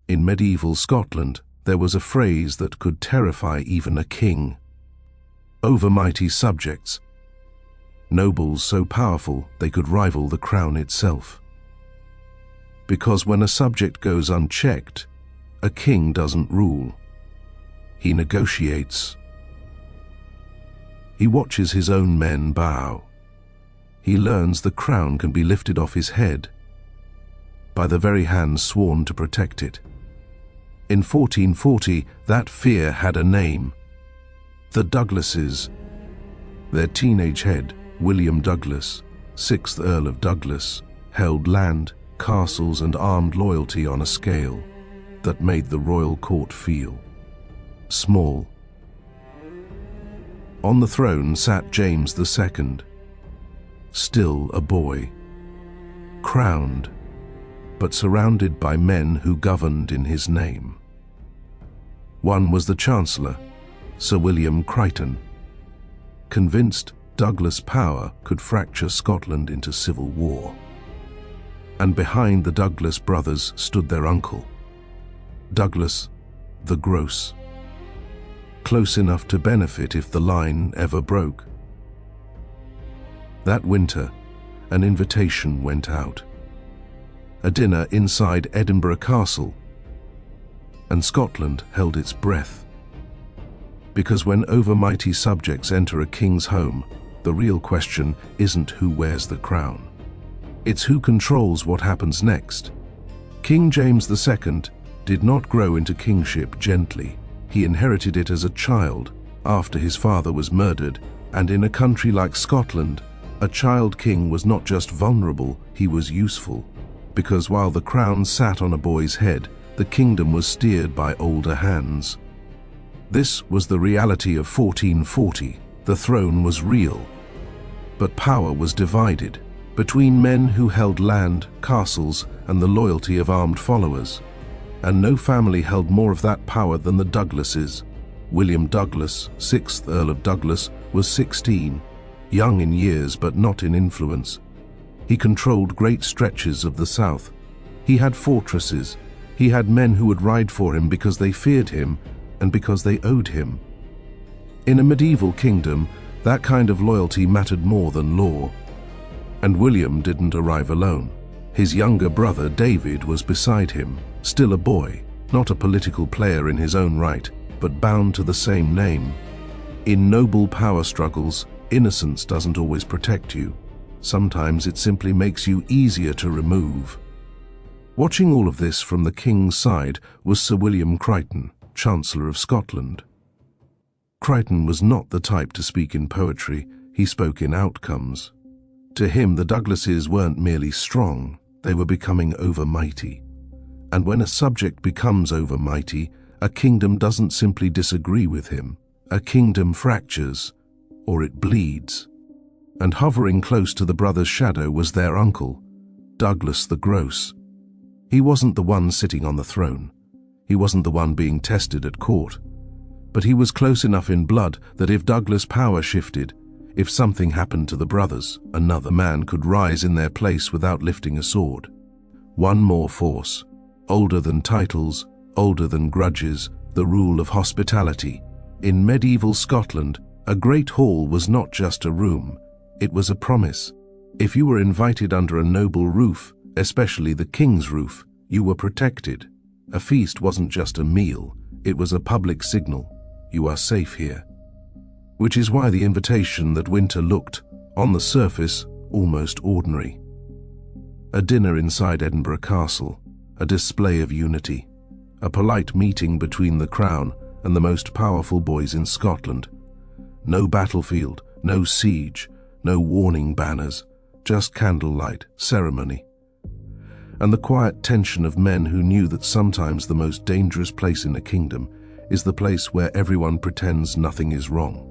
In medieval Scotland, there was a phrase that could terrify even a king. Overmighty subjects. Nobles so powerful they could rival the crown itself. Because when a subject goes unchecked, a king doesn't rule. He negotiates. He watches his own men bow. He learns the crown can be lifted off his head by the very hands sworn to protect it. In 1440, that fear had a name. The Douglases. Their teenage head, William Douglas, 6th Earl of Douglas, held land, castles and armed loyalty on a scale that made the royal court feel small. On the throne sat James II, still a boy, crowned, but surrounded by men who governed in his name. One was the Chancellor, Sir William Crichton, convinced Douglas power could fracture Scotland into civil war. And behind the Douglas brothers stood their uncle, Douglas the Gross, close enough to benefit if the line ever broke. That winter, an invitation went out. A dinner inside Edinburgh Castle, and Scotland held its breath. Because when overmighty subjects enter a king's home, the real question isn't who wears the crown. It's who controls what happens next. King James II did not grow into kingship gently. He inherited it as a child, after his father was murdered, and in a country like Scotland, a child king was not just vulnerable, he was useful. Because while the crown sat on a boy's head, the kingdom was steered by older hands. This was the reality of 1440. The throne was real, but power was divided between men who held land, castles, and the loyalty of armed followers. And no family held more of that power than the Douglases. William Douglas, 6th Earl of Douglas, was 16, young in years but not in influence. He controlled great stretches of the south. He had fortresses. He had men who would ride for him because they feared him and because they owed him. In a medieval kingdom, that kind of loyalty mattered more than law. And William didn't arrive alone. His younger brother David was beside him, still a boy, not a political player in his own right, but bound to the same name. In noble power struggles, innocence doesn't always protect you. Sometimes it simply makes you easier to remove. Watching all of this from the king's side was Sir William Crichton, Chancellor of Scotland. Crichton was not the type to speak in poetry, he spoke in outcomes. To him, the Douglases weren't merely strong, they were becoming overmighty. And when a subject becomes overmighty, a kingdom doesn't simply disagree with him. A kingdom fractures, or it bleeds. And hovering close to the brothers' shadow was their uncle, Douglas the Gross. He wasn't the one sitting on the throne. He wasn't the one being tested at court. But he was close enough in blood that if Douglas' power shifted, if something happened to the brothers, another man could rise in their place without lifting a sword. One more force, older than titles, older than grudges, the rule of hospitality. In medieval Scotland, a great hall was not just a room, it was a promise. If you were invited under a noble roof, especially the king's roof, you were protected. A feast wasn't just a meal, it was a public signal. You are safe here. Which is why the invitation that winter looked, on the surface, almost ordinary. A dinner inside Edinburgh Castle, a display of unity, a polite meeting between the crown and the most powerful boys in Scotland. No battlefield, no siege, no warning banners, just candlelight, ceremony. And the quiet tension of men who knew that sometimes the most dangerous place in a kingdom is the place where everyone pretends nothing is wrong.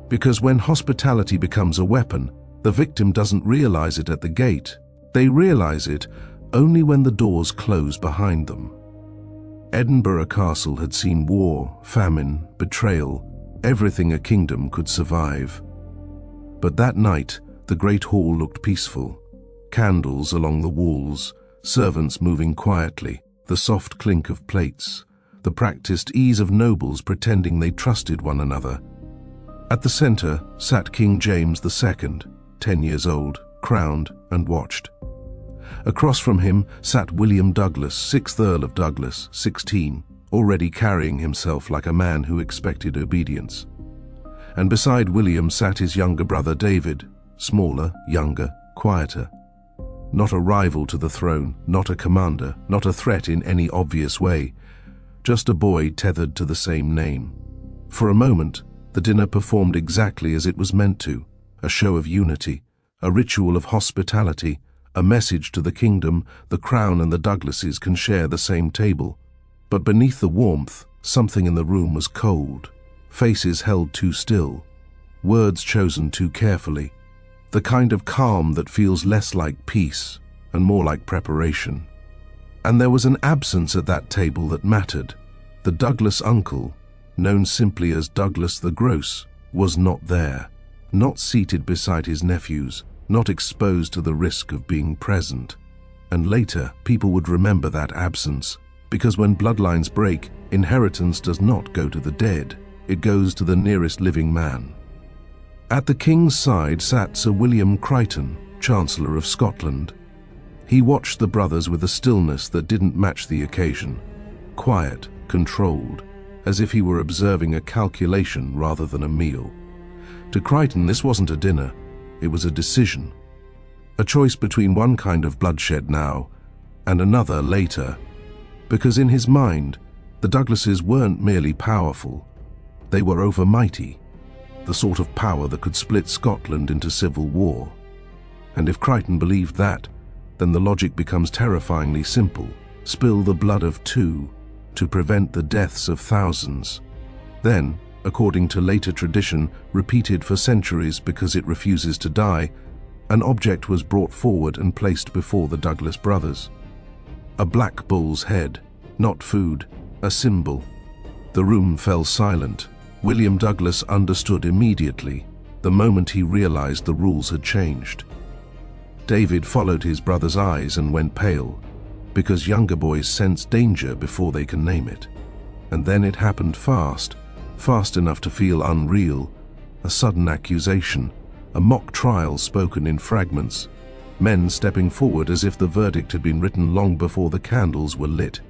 Because when hospitality becomes a weapon, the victim doesn't realize it at the gate. They realize it only when the doors close behind them. Edinburgh Castle had seen war, famine, betrayal, everything a kingdom could survive. But that night, the great hall looked peaceful. Candles along the walls, servants moving quietly, the soft clink of plates, the practiced ease of nobles pretending they trusted one another. At the center sat King James II, 10 years old, crowned, and watched. Across from him sat William Douglas, 6th Earl of Douglas, 16, already carrying himself like a man who expected obedience. And beside William sat his younger brother David, smaller, younger, quieter. Not a rival to the throne, not a commander, not a threat in any obvious way, just a boy tethered to the same name. For a moment, the dinner performed exactly as it was meant to, a show of unity, a ritual of hospitality, a message to the kingdom: the crown and the Douglases can share the same table. But beneath the warmth, something in the room was cold, faces held too still, words chosen too carefully, the kind of calm that feels less like peace and more like preparation. And there was an absence at that table that mattered. The Douglas uncle, known simply as Douglas the Gross, was not there, not seated beside his nephews, not exposed to the risk of being present. And later, people would remember that absence, because when bloodlines break, inheritance does not go to the dead, it goes to the nearest living man. At the king's side sat Sir William Crichton, Chancellor of Scotland. He watched the brothers with a stillness that didn't match the occasion, quiet, controlled, as if he were observing a calculation rather than a meal. To Crichton, this wasn't a dinner, it was a decision. A choice between one kind of bloodshed now and another later, because in his mind, the Douglases weren't merely powerful, they were overmighty, the sort of power that could split Scotland into civil war. And if Crichton believed that, then the logic becomes terrifyingly simple: spill the blood of two to prevent the deaths of thousands. Then, according to later tradition, repeated for centuries because it refuses to die, an object was brought forward and placed before the Douglas brothers. A black bull's head, not food, a symbol. The room fell silent. William Douglas understood immediately, the moment he realized the rules had changed. David followed his brother's eyes and went pale, because younger boys sense danger before they can name it. And then it happened fast enough to feel unreal, a sudden accusation, a mock trial spoken in fragments, men stepping forward as if the verdict had been written long before the candles were lit.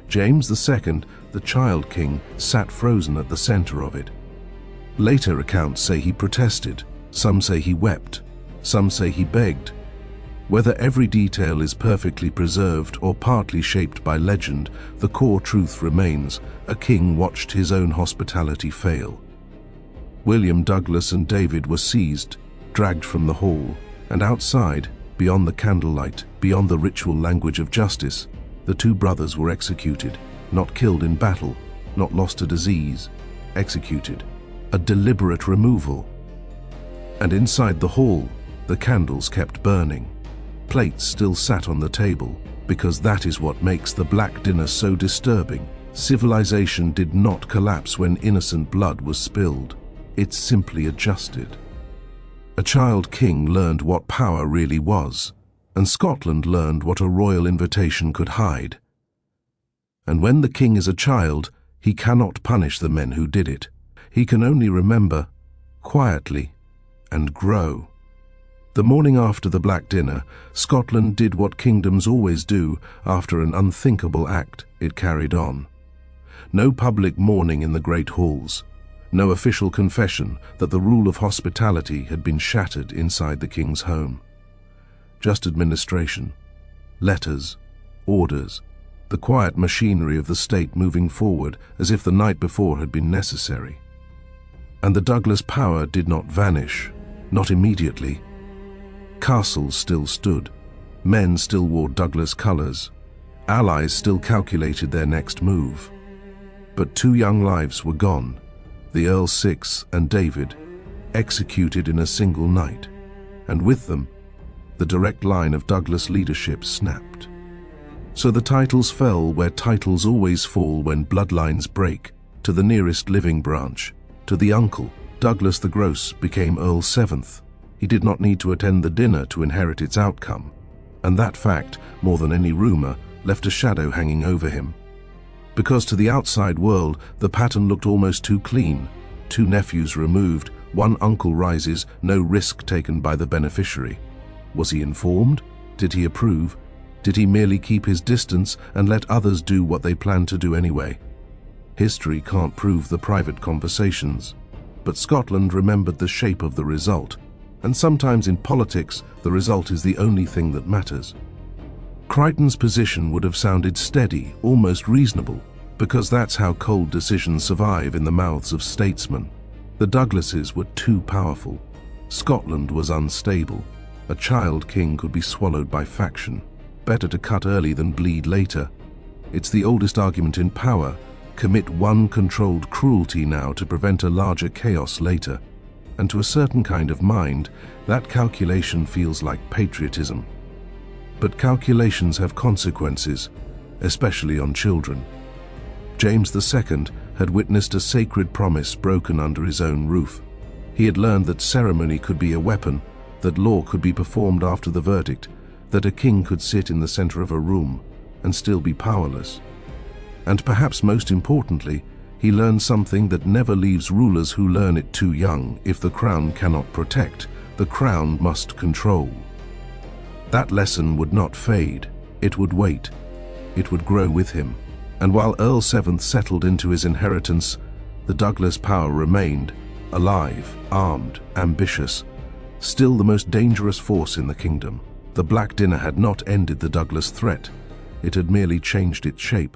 James II, the child king, sat frozen at the center of it. Later accounts say he protested, some say he wept, some say he begged. Whether every detail is perfectly preserved or partly shaped by legend, the core truth remains: a king watched his own hospitality fail. William Douglas and David were seized, dragged from the hall, and outside, beyond the candlelight, beyond the ritual language of justice, the two brothers were executed, not killed in battle, not lost to disease, executed, a deliberate removal. And inside the hall, the candles kept burning. Plates still sat on the table, because that is what makes the Black Dinner so disturbing. Civilization did not collapse when innocent blood was spilled. It simply adjusted. A child king learned what power really was, and Scotland learned what a royal invitation could hide. And when the king is a child, he cannot punish the men who did it. He can only remember, quietly, and grow. The morning after the Black Dinner, Scotland did what kingdoms always do after an unthinkable act. It carried on. No public mourning in the great halls. No official confession that the rule of hospitality had been shattered inside the king's home. Just administration, letters, orders, the quiet machinery of the state moving forward as if the night before had been necessary. And the Douglas power did not vanish, not immediately. Castles still stood, men still wore Douglas colors, allies still calculated their next move. But two young lives were gone, the Earl Six and David, executed in a single night, and with them, the direct line of Douglas leadership snapped. So the titles fell where titles always fall when bloodlines break, to the nearest living branch. To the uncle, Douglas the Gross became Earl Seventh. He did not need to attend the dinner to inherit its outcome, and that fact, more than any rumor, left a shadow hanging over him. Because to the outside world, the pattern looked almost too clean. 2 nephews removed, 1 uncle rises, no risk taken by the beneficiary. Was he informed? Did he approve? Did he merely keep his distance and let others do what they planned to do anyway? History can't prove the private conversations, but Scotland remembered the shape of the result, and sometimes in politics, the result is the only thing that matters. Crichton's position would have sounded steady, almost reasonable, because that's how cold decisions survive in the mouths of statesmen. The Douglases were too powerful. Scotland was unstable. A child king could be swallowed by faction. Better to cut early than bleed later. It's the oldest argument in power. Commit one controlled cruelty now to prevent a larger chaos later. And to a certain kind of mind, that calculation feels like patriotism. But calculations have consequences, especially on children. James II had witnessed a sacred promise broken under his own roof. He had learned that ceremony could be a weapon, that law could be performed after the verdict, that a king could sit in the center of a room and still be powerless. And perhaps most importantly, he learned something that never leaves rulers who learn it too young. If the crown cannot protect, the crown must control. That lesson would not fade. It would wait. It would grow with him. And while Earl VII settled into his inheritance, the Douglas power remained, alive, armed, ambitious, still the most dangerous force in the kingdom. The Black Dinner had not ended the Douglas threat. It had merely changed its shape.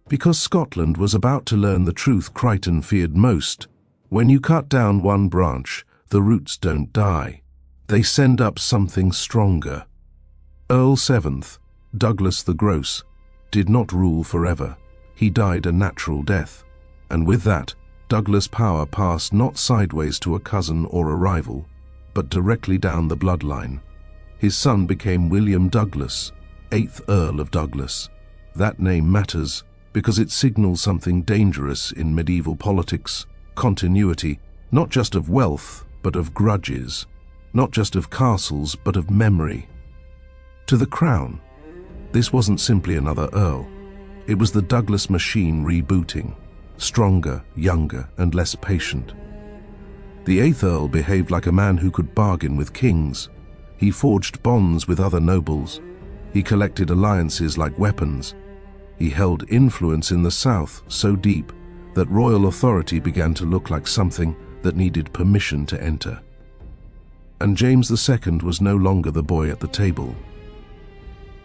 Because Scotland was about to learn the truth Crichton feared most. When you cut down one branch, the roots don't die. They send up something stronger. Earl VII, Douglas the Gross, did not rule forever. He died a natural death. And with that, Douglas power passed not sideways to a cousin or a rival, but directly down the bloodline. His son became William Douglas, 8th Earl of Douglas. That name matters because it signals something dangerous in medieval politics, continuity, not just of wealth, but of grudges, not just of castles, but of memory. To the crown, this wasn't simply another earl. It was the Douglas machine rebooting, stronger, younger, and less patient. The 8th Earl behaved like a man who could bargain with kings. He forged bonds with other nobles. He collected alliances like weapons. He held influence in the south so deep that royal authority began to look like something that needed permission to enter. And James II was no longer the boy at the table.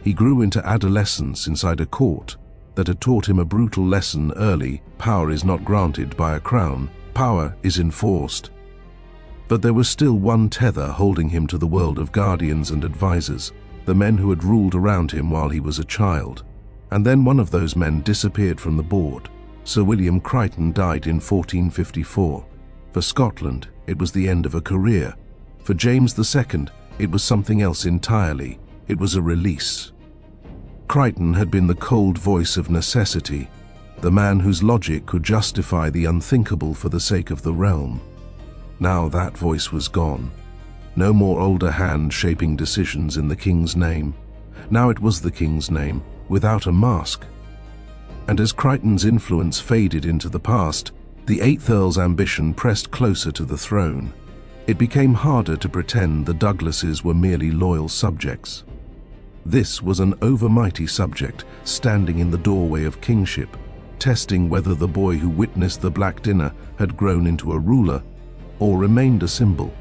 He grew into adolescence inside a court that had taught him a brutal lesson early: power is not granted by a crown, power is enforced. But there was still one tether holding him to the world of guardians and advisors, the men who had ruled around him while he was a child. And then one of those men disappeared from the board. Sir William Crichton died in 1454. For Scotland, it was the end of a career. For James II, it was something else entirely. It was a release. Crichton had been the cold voice of necessity, the man whose logic could justify the unthinkable for the sake of the realm. Now that voice was gone. No more older hand shaping decisions in the king's name. Now it was the king's name, without a mask. And as Crichton's influence faded into the past, the 8th Earl's ambition pressed closer to the throne. It became harder to pretend the Douglases were merely loyal subjects. This was an overmighty subject standing in the doorway of kingship, testing whether the boy who witnessed the Black Dinner had grown into a ruler or remained a symbol.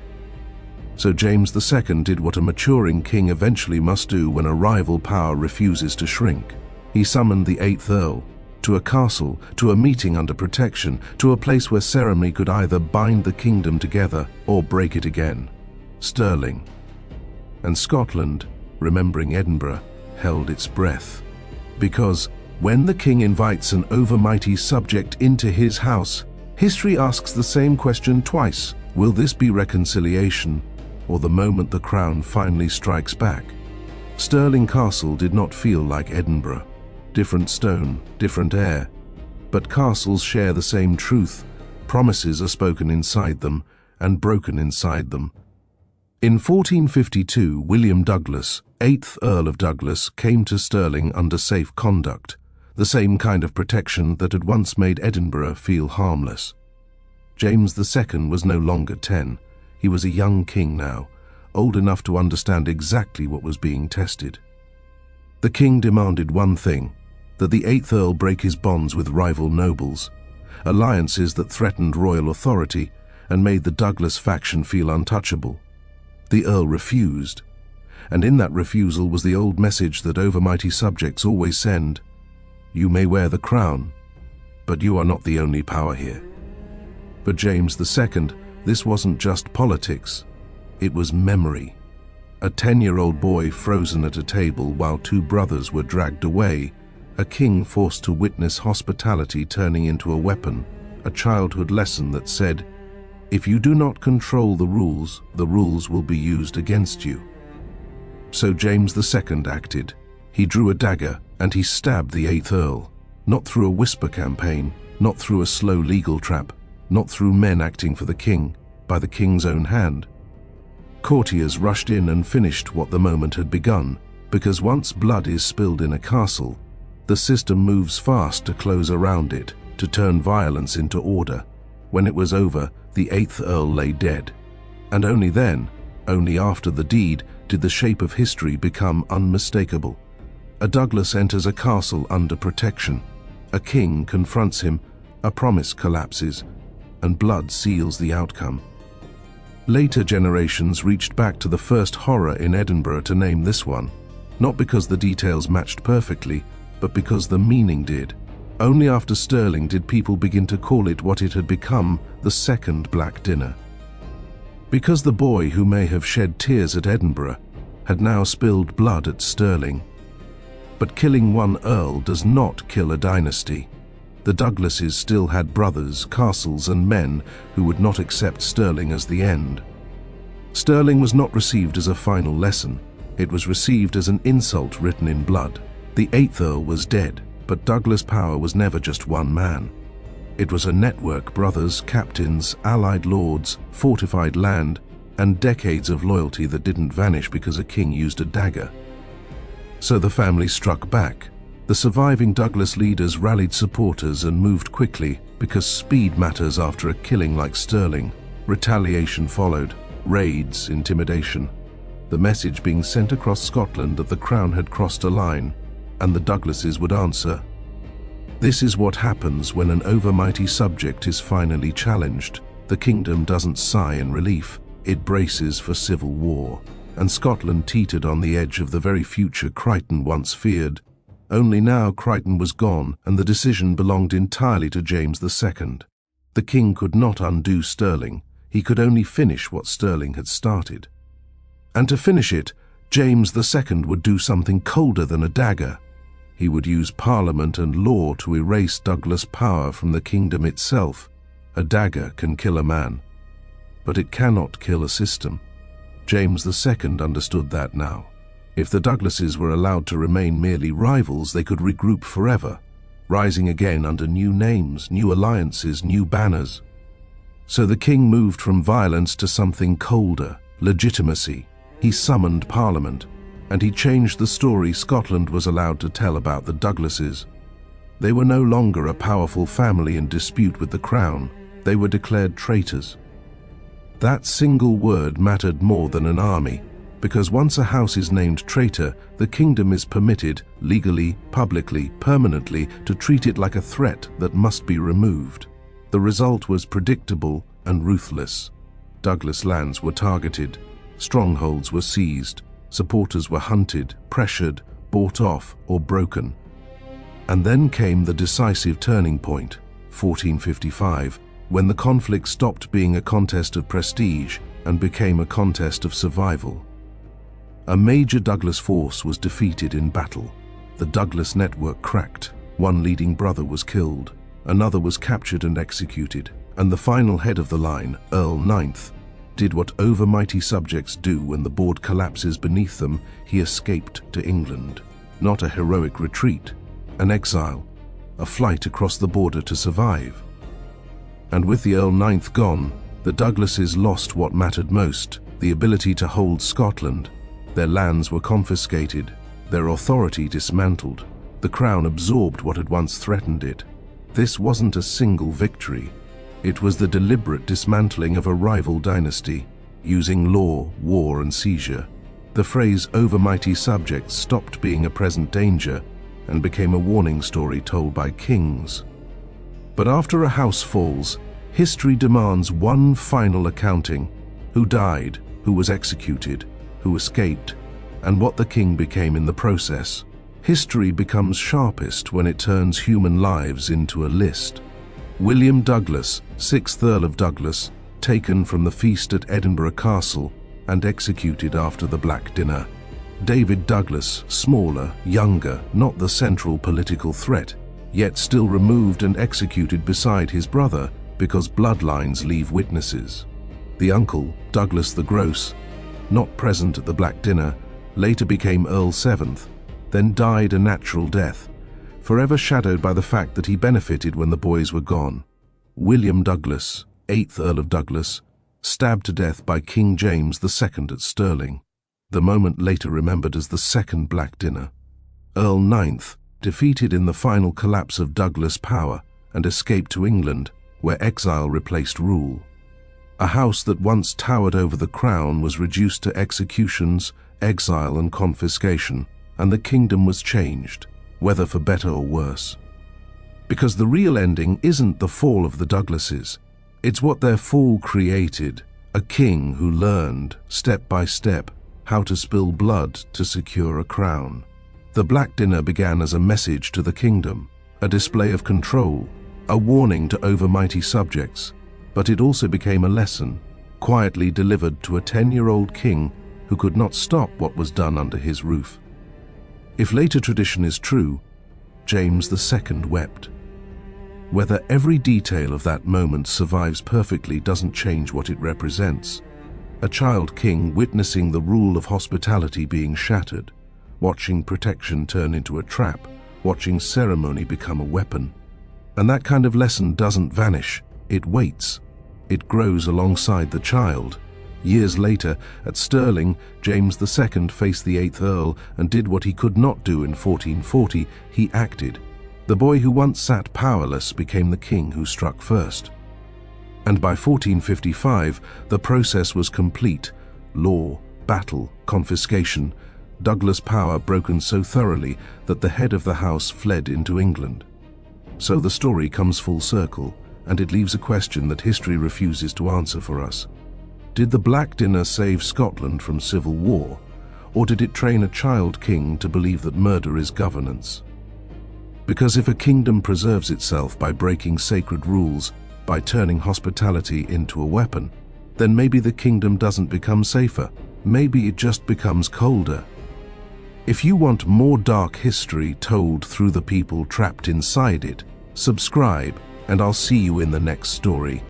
So James II did what a maturing king eventually must do when a rival power refuses to shrink. He summoned the 8th Earl to a castle, to a meeting under protection, to a place where ceremony could either bind the kingdom together or break it again. Stirling. And Scotland, remembering Edinburgh, held its breath. Because when the king invites an overmighty subject into his house, history asks the same question twice. Will this be reconciliation, or the moment the crown finally strikes back? Stirling Castle did not feel like Edinburgh. Different stone, different air. But castles share the same truth. Promises are spoken inside them and broken inside them. In 1452, William Douglas, 8th Earl of Douglas came to Stirling under safe conduct, the same kind of protection that had once made Edinburgh feel harmless. James II was no longer 10. He was a young king now, old enough to understand exactly what was being tested. The king demanded one thing, that the 8th Earl break his bonds with rival nobles, alliances that threatened royal authority and made the Douglas faction feel untouchable. The Earl refused, and in that refusal was the old message that overmighty subjects always send: you may wear the crown, but you are not the only power here. For James II, this wasn't just politics, it was memory. A 10-year-old boy frozen at a table while 2 brothers were dragged away, a king forced to witness hospitality turning into a weapon, a childhood lesson that said, if you do not control the rules will be used against you. So James II acted. He drew a dagger and he stabbed the 8th Earl, not through a whisper campaign, not through a slow legal trap, not through men acting for the king, by the king's own hand. Courtiers rushed in and finished what the moment had begun, because once blood is spilled in a castle, the system moves fast to close around it, to turn violence into order. When it was over, the 8th Earl lay dead. And only then, only after the deed, did the shape of history become unmistakable. A Douglas enters a castle under protection. A king confronts him, a promise collapses, and blood seals the outcome. Later generations reached back to the first horror in Edinburgh to name this one, not because the details matched perfectly, but because the meaning did. Only after Stirling did people begin to call it what it had become, the Second Black Dinner. Because the boy who may have shed tears at Edinburgh had now spilled blood at Stirling. But killing one earl does not kill a dynasty. The Douglases still had brothers, castles and men who would not accept Stirling as the end. Stirling was not received as a final lesson. It was received as an insult written in blood. The 8th Earl was dead, but Douglas power was never just one man. It was a network: brothers, captains, allied lords, fortified land, and decades of loyalty that didn't vanish because a king used a dagger. So the family struck back. The surviving Douglas leaders rallied supporters and moved quickly, because speed matters after a killing like Stirling. Retaliation followed, raids, intimidation. The message being sent across Scotland that the crown had crossed a line, and the Douglases would answer. This is what happens when an overmighty subject is finally challenged. The kingdom doesn't sigh in relief, it braces for civil war. And Scotland teetered on the edge of the very future Crichton once feared. Only now Crichton was gone, and the decision belonged entirely to James II. The king could not undo Stirling, he could only finish what Stirling had started. And to finish it, James II would do something colder than a dagger. He would use Parliament and law to erase Douglas power from the kingdom itself. A dagger can kill a man, but it cannot kill a system. James II understood that now. If the Douglases were allowed to remain merely rivals, they could regroup forever, rising again under new names, new alliances, new banners. So the king moved from violence to something colder, legitimacy. He summoned Parliament, and he changed the story Scotland was allowed to tell about the Douglases. They were no longer a powerful family in dispute with the crown. They were declared traitors. That single word mattered more than an army, because once a house is named traitor, the kingdom is permitted, legally, publicly, permanently, to treat it like a threat that must be removed. The result was predictable and ruthless. Douglas lands were targeted, strongholds were seized, supporters were hunted, pressured, bought off, or broken. And then came the decisive turning point, 1455, when the conflict stopped being a contest of prestige and became a contest of survival. A major Douglas force was defeated in battle. The Douglas network cracked. One leading brother was killed, another was captured and executed, and the final head of the line, Earl 9th, did what overmighty subjects do when the board collapses beneath them. He escaped to England. Not a heroic retreat, an exile, a flight across the border to survive. And with the Earl 9th gone, the Douglases lost what mattered most, the ability to hold Scotland. Their lands were confiscated, their authority dismantled. The crown absorbed what had once threatened it. This wasn't a single victory. It was the deliberate dismantling of a rival dynasty, using law, war, and seizure. The phrase overmighty subjects stopped being a present danger and became a warning story told by kings. But after a house falls, history demands one final accounting: who died, who was executed, who escaped, and what the king became in the process. History becomes sharpest when it turns human lives into a list. William Douglas, 6th Earl of Douglas, taken from the feast at Edinburgh Castle and executed after the Black Dinner. David Douglas, smaller, younger, not the central political threat, yet still removed and executed beside his brother because bloodlines leave witnesses. The uncle, Douglas the Gross, not present at the Black Dinner, later became Earl 7th, then died a natural death, forever shadowed by the fact that he benefited when the boys were gone. William Douglas, 8th Earl of Douglas, stabbed to death by King James II at Stirling, the moment later remembered as the Second Black Dinner. Earl 9th, defeated in the final collapse of Douglas power and escaped to England, where exile replaced rule. A house that once towered over the crown was reduced to executions, exile, and confiscation, and the kingdom was changed, whether for better or worse. Because the real ending isn't the fall of the Douglases, it's what their fall created: a king who learned, step by step, how to spill blood to secure a crown. The Black Dinner began as a message to the kingdom, a display of control, a warning to overmighty subjects, but it also became a lesson, quietly delivered to a 10-year-old king who could not stop what was done under his roof. If later tradition is true, James II wept. Whether every detail of that moment survives perfectly doesn't change what it represents. A child king witnessing the rule of hospitality being shattered, watching protection turn into a trap, watching ceremony become a weapon. And that kind of lesson doesn't vanish, it waits. It grows alongside the child. Years later, at Stirling, James II faced the 8th Earl and did what he could not do in 1440, he acted. The boy who once sat powerless became the king who struck first. And by 1455, the process was complete: law, battle, confiscation, Douglas power broken so thoroughly that the head of the house fled into England. So the story comes full circle, and it leaves a question that history refuses to answer for us. Did the Black Dinner save Scotland from civil war, or did it train a child king to believe that murder is governance? Because if a kingdom preserves itself by breaking sacred rules, by turning hospitality into a weapon, then maybe the kingdom doesn't become safer, maybe it just becomes colder. If you want more dark history told through the people trapped inside it, subscribe, and I'll see you in the next story.